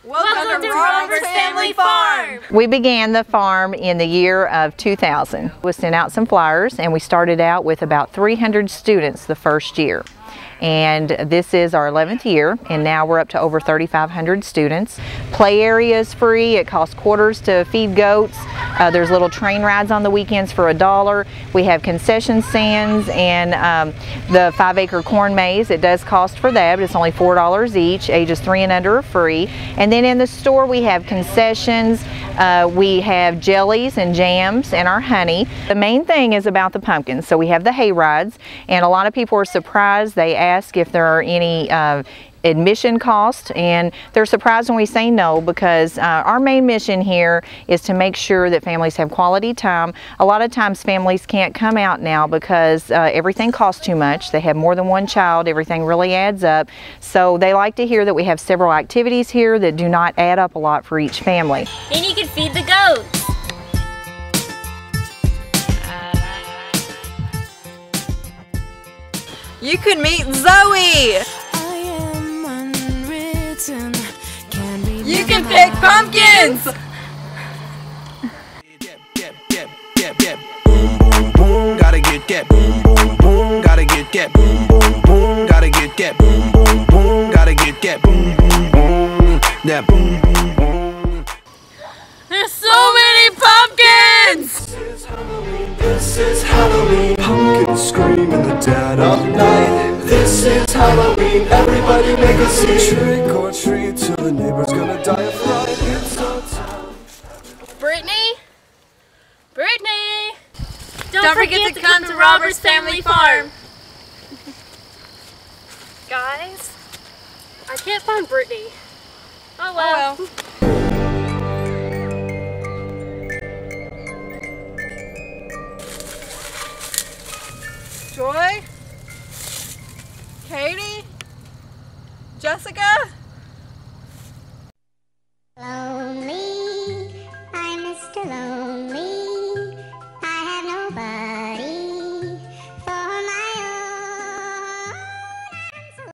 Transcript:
Welcome to Robert's Family Farm! We began the farm in the year of 2000. We sent out some flyers and we started out with about 300 students the first year. And this is our 11th year, and now we're up to over 3,500 students. Play area is free. It costs quarters to feed goats. There's little train rides on the weekends for $1. We have concession stands and the 5-acre corn maze. It does cost for that, but it's only $4 each. Ages 3 and under are free. And then in the store we have concessions. We have jellies and jams and our honey. The main thing is about the pumpkins. So we have the hay rides, and a lot of people are surprised. They ask if there are any admission costs, and they're surprised when we say no, because our main mission here is to make sure that families have quality time. A lot of times families can't come out now because everything costs too much. They have more than one child, everything really adds up. So they like to hear that we have several activities here that do not add up a lot for each family. And you can feed the goats. You can meet Zoe! You can pick pumpkins! Boom, boom, boom, gotta get that. Boom, boom, boom, gotta get that. Boom, boom, boom, gotta get that. Boom, boom, boom, gotta get that. Boom, boom, boom, that boom, boom, boom. There's so many pumpkins! This is Halloween. Pumpkins scream in the dead of night. This is Halloween. Everybody make a scene. Trick or treat till the neighbor's gonna die of fright. It's our time. Brittany? Brittany! Don't forget to come to Robert's Family Farm. Guys, I can't find Brittany. Oh well. Joy? Katie? Jessica? Hello.